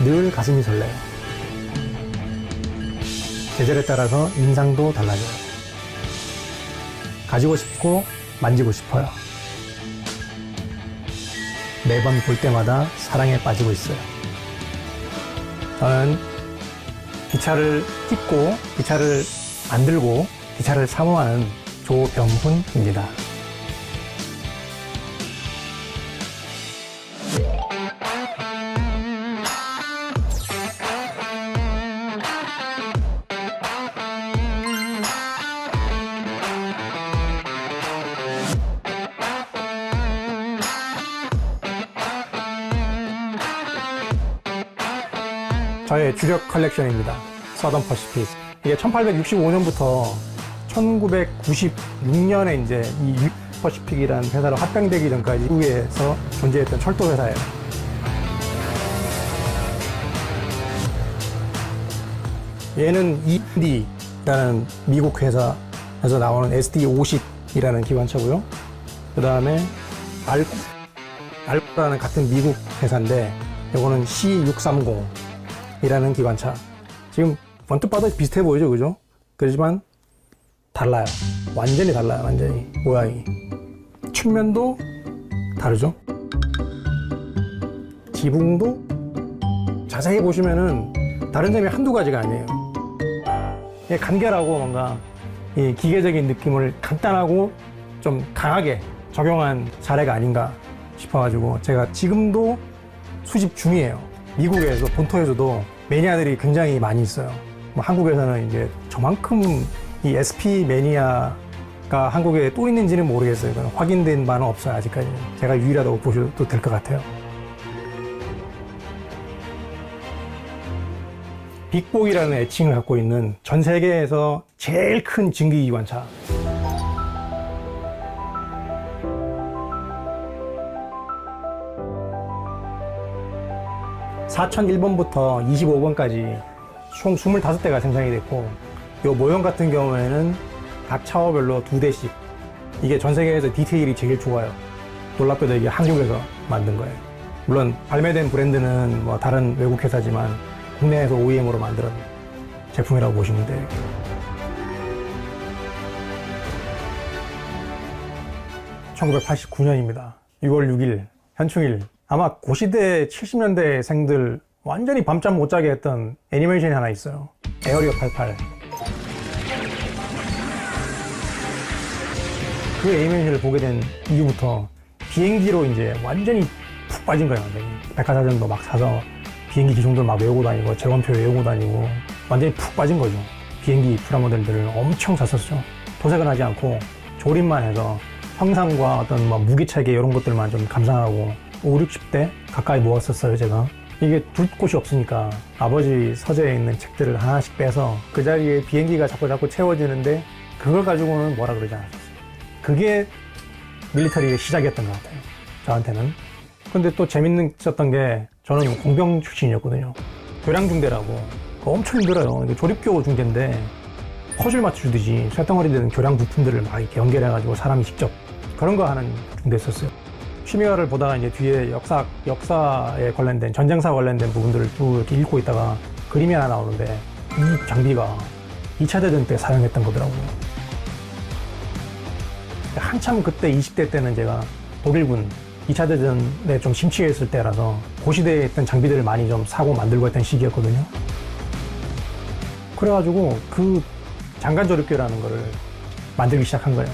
늘 가슴이 설레요. 계절에 따라서 인상도 달라져요. 가지고 싶고 만지고 싶어요. 매번 볼 때마다 사랑에 빠지고 있어요. 저는 기차를 딛고 기차를 만들고 기차를 사모하는 조병훈입니다. 저의 주력 컬렉션입니다. 서던 퍼시픽. 이게 1865년부터 1996년에 이제 이 퍼시픽이라는 회사로 합병되기 전까지 미국에서 존재했던 철도 회사예요. 얘는 ED라는 미국 회사에서 나오는 SD50이라는 기관차고요. 그 다음에 알코라는 같은 미국 회사인데 이거는 C630 이라는 기관차. 지금 번뜩 봐도 비슷해 보이죠, 그죠? 그렇지만 달라요. 완전히 달라요, 완전히. 모양이. 측면도 다르죠? 지붕도 자세히 보시면은 다른 점이 한두 가지가 아니에요. 간결하고 뭔가 이 기계적인 느낌을 간단하고 좀 강하게 적용한 사례가 아닌가 싶어가지고 제가 지금도 수집 중이에요. 미국에서 본토에서도 매니아들이 굉장히 많이 있어요. 뭐 한국에서는 이제 저만큼 이 SP 매니아가 한국에 또 있는지는 모르겠어요. 그건 확인된 바는 없어요, 아직까지. 제가 유일하다고 보셔도 될 것 같아요. 빅보이라는 애칭을 갖고 있는 전 세계에서 제일 큰 증기기관차. (4001번부터) (25번까지) 총 25대가 생산이 됐고, 이 모형 같은 경우에는 각 차워별로 2대씩. 이게 전 세계에서 디테일이 제일 좋아요. 놀랍게도 이게 한국에서 만든 거예요. 물론 발매된 브랜드는 뭐 다른 외국 회사지만 국내에서 OEM으로 만든 제품이라고 보시면 돼요. (1989년입니다) 6월 6일 현충일. 아마 고시대 70년대 생들 완전히 밤잠 못 자게 했던 애니메이션이 하나 있어요. 에어리어 88. 그 애니메이션을 보게 된 이후부터 비행기로 이제 완전히 푹 빠진 거예요, 완전히. 백화사전도 막 사서 비행기 기종들 막 외우고 다니고, 재원표 외우고 다니고, 완전히 푹 빠진 거죠. 비행기 프라모델들을 엄청 샀었죠. 도색은 하지 않고 조립만 해서 형상과 어떤 뭐 무기체계 이런 것들만 좀 감상하고 5, 60대 가까이 모았었어요, 제가. 이게 둘 곳이 없으니까 아버지 서재에 있는 책들을 하나씩 빼서 그 자리에 비행기가 자꾸 채워지는데 그걸 가지고는 뭐라 그러지 않았었어요. 그게 밀리터리의 시작이었던 것 같아요, 저한테는. 근데 또 재밌었던 게 저는 공병 출신이었거든요. 교량중대라고. 엄청 힘들어요. 조립교 중대인데 퍼즐 맞춰주듯이 쇳덩어리 되는 교량 부품들을 막 이렇게 연결해가지고 사람이 직접 그런 거 하는 중대였었어요. 취미화를 보다가 이제 뒤에 역사에 관련된, 전쟁사 관련된 부분들을 쭉 이렇게 읽고 있다가 그림이 하나 나오는데 이 장비가 2차 대전 때 사용했던 거더라고요. 한참 그때 20대 때는 제가 독일군 2차 대전에 좀 심취했을 때라서 고시대에 있던 장비들을 많이 좀 사고 만들고 했던 시기였거든요. 그래가지고 그 장관조립교라는 거를 만들기 시작한 거예요.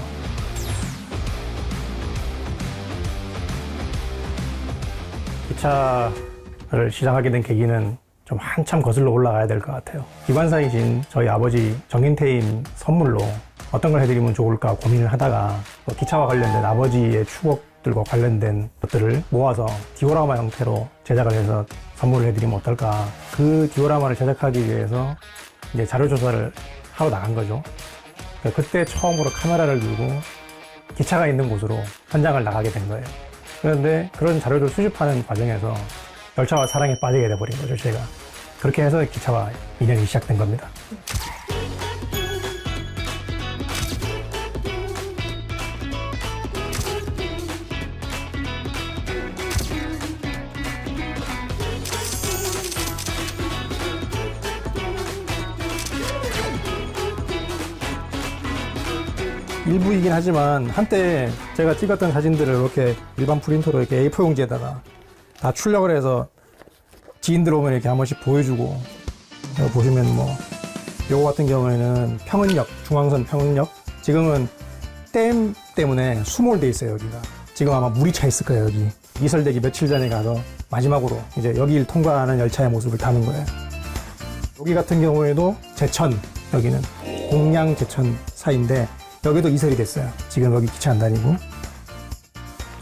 기차를 시작하게 된 계기는 좀 한참 거슬러 올라가야 될 것 같아요. 기관사이신 저희 아버지 정인태임 선물로 어떤 걸 해드리면 좋을까 고민을 하다가 기차와 관련된 아버지의 추억들과 관련된 것들을 모아서 디오라마 형태로 제작을 해서 선물을 해드리면 어떨까. 그 디오라마를 제작하기 위해서 이제 자료조사를 하러 나간 거죠. 그때 처음으로 카메라를 들고 기차가 있는 곳으로 현장을 나가게 된 거예요. 그런데 그런 자료를 수집하는 과정에서 열차와 사랑에 빠지게 돼버린 거죠, 제가. 그렇게 해서 기차와 인연이 시작된 겁니다. 일부이긴 하지만 한때 제가 찍었던 사진들을 이렇게 일반 프린터로 이렇게 A4 용지에다가 다 출력을 해서 지인들 오면 이렇게 한 번씩 보여주고, 여기 보시면 뭐 요거 같은 경우에는 평은역, 중앙선 평은역, 지금은 댐 때문에 수몰돼 있어요. 여기가 지금 아마 물이 차 있을 거예요. 여기 이설되기 며칠 전에 가서 마지막으로 이제 여기를 통과하는 열차의 모습을 담은 거예요. 여기 같은 경우에도 제천, 여기는 공양 제천 사이인데 여기도 이설이 됐어요. 지금 여기 기차 안 다니고,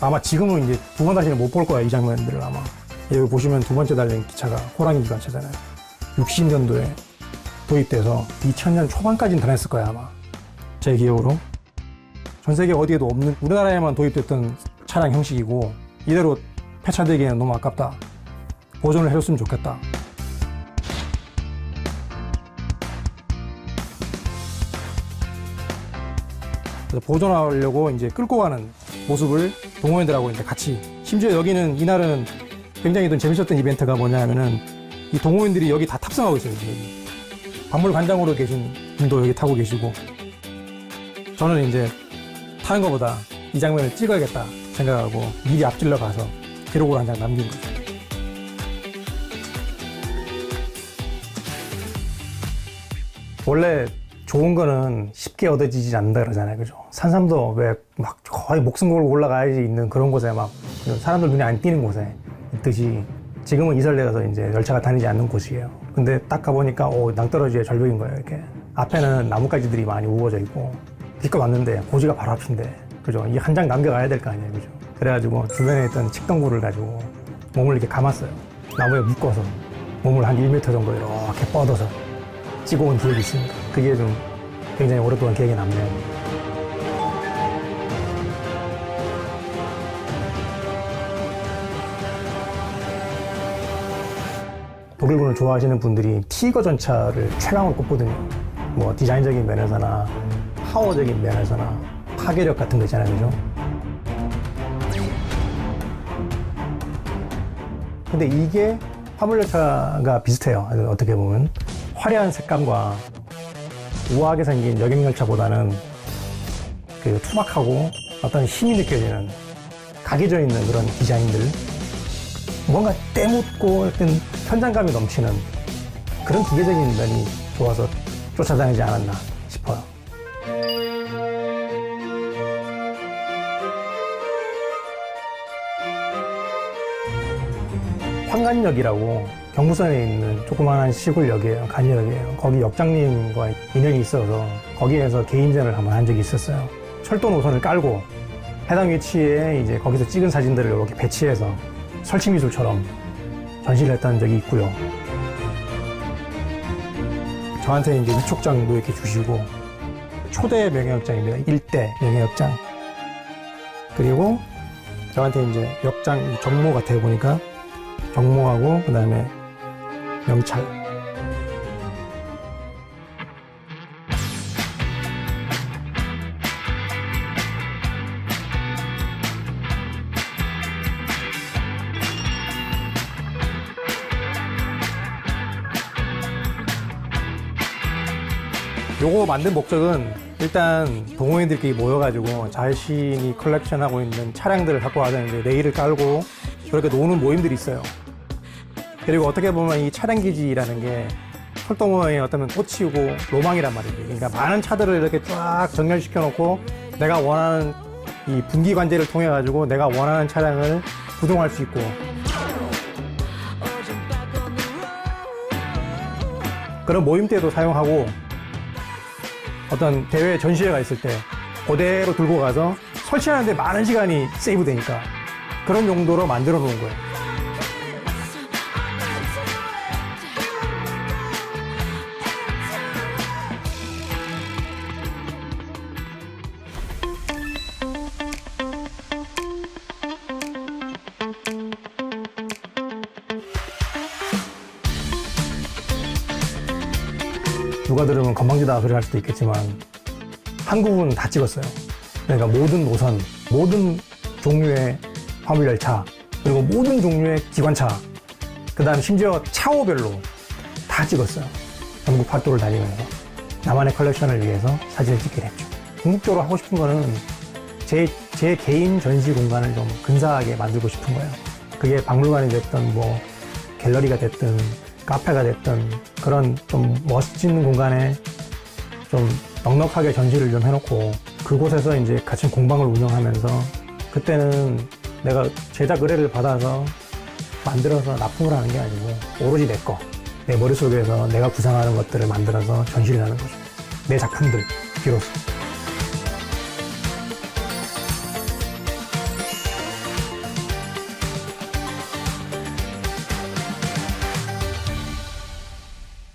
아마 지금은 이제 두 번 다시는 못 볼 거야, 이 장면들을. 아마 여기 보시면 두 번째 달린 기차가 호랑이 기관차잖아요. 60년도에 도입돼서 2000년 초반까지는 다녔을 거야, 아마 제 기억으로. 전 세계 어디에도 없는, 우리나라에만 도입됐던 차량 형식이고, 이대로 폐차되기에는 너무 아깝다, 보존을 해줬으면 좋겠다. 그래서 보존하려고 이제 끌고 가는 모습을 동호인들하고 이제 같이, 심지어 여기는 이날은 굉장히 좀 재밌었던 이벤트가 뭐냐면은 이 동호인들이 여기 다 탑승하고 있어요. 여기 박물관장으로 계신 분도 여기 타고 계시고, 저는 이제 타는 것보다 이 장면을 찍어야겠다 생각하고 미리 앞질러 가서 기록을 한 장 남긴 거죠. 원래 좋은 거는 쉽게 얻어지지 않는다 그러잖아요. 그죠? 산삼도 왜 막 거의 목숨 걸고 올라가야지 있는 그런 곳에, 막 사람들 눈에 안 띄는 곳에 있듯이 지금은 이설되어서 이제 열차가 다니지 않는 곳이에요. 근데 딱 가보니까 낭떠러지의 절벽인 거예요. 이렇게 앞에는 나뭇가지들이 많이 우거져 있고, 기껏 왔는데 고지가 바로 앞인데, 그죠? 이 한 장 남겨가야 될 거 아니에요. 그죠? 그래가지고 주변에 있던 칡덩굴을 가지고 몸을 이렇게 감았어요. 나무에 묶어서 몸을 한 1m 정도 이렇게 뻗어서 찍어온 기억이 있습니다. 그게 좀 굉장히 오랫동안 기억에 남네요. 독일군을 좋아하시는 분들이 티거 전차를 최강으로 꼽거든요. 뭐 디자인적인 면에서나 파워적인 면에서나 파괴력 같은 거 있잖아요. 그죠? 근데 이게 화물열차가 비슷해요. 어떻게 보면 화려한 색감과 우아하게 생긴 여객열차보다는 그 투박하고 어떤 힘이 느껴지는, 각이져 있는 그런 디자인들, 뭔가 때묻고 어떤 현장감이 넘치는 그런 기계적인 면이 좋아서 쫓아다니지 않았나 싶어요. 황간역이라고 경부선에 있는 조그마한 시골역이에요. 간역이에요. 거기 역장님과 인연이 있어서 거기에서 개인전을 한번 한 적이 있었어요. 철도 노선을 깔고 해당 위치에 이제 거기서 찍은 사진들을 이렇게 배치해서 설치 미술처럼 전시를 했던 적이 있고요. 저한테 이제 위촉장도 이렇게 주시고, 초대 명예역장입니다. 1대 명예역장. 그리고 저한테 이제 역장 정모 같아요. 보니까 정모하고 그 다음에 명찰. 요거 만든 목적은 일단 동호인들끼리 모여가지고 자신이 컬렉션하고 있는 차량들을 갖고 와서 이제 레일을 깔고 그렇게 노는 모임들이 있어요. 그리고 어떻게 보면 이 차량기지라는 게 철도모의 어떤 꽂히고 로망이란 말이에요. 그러니까 많은 차들을 이렇게 쫙 정렬시켜 놓고 내가 원하는 이 분기 관제를 통해 가지고 내가 원하는 차량을 구동할 수 있고, 그런 모임 때도 사용하고, 어떤 대회 전시회가 있을 때 그대로 들고 가서 설치하는데 많은 시간이 세이브 되니까 그런 용도로 만들어 놓은 거예요. 누가 들으면 건방지다 소리 할 수도 있겠지만 한국은 다 찍었어요. 그러니까 모든 노선, 모든 종류의 화물열차, 그리고 모든 종류의 기관차, 그 다음 심지어 차호별로 다 찍었어요. 전국 팔도를 다니면서 나만의 컬렉션을 위해서 사진을 찍게 됐죠. 궁극적으로 하고 싶은 거는 제 개인 전시 공간을 좀 근사하게 만들고 싶은 거예요. 그게 박물관이 됐든 뭐 갤러리가 됐든 카페가 됐든 그런 좀 멋진 공간에 좀 넉넉하게 전시를 좀 해놓고 그곳에서 이제 같이 공방을 운영하면서 그때는 내가 제작 의뢰를 받아서 만들어서 납품을 하는 게 아니고 오로지 내 머릿속에서 내가 구상하는 것들을 만들어서 전시를 하는 거죠. 내 작품들 비로소.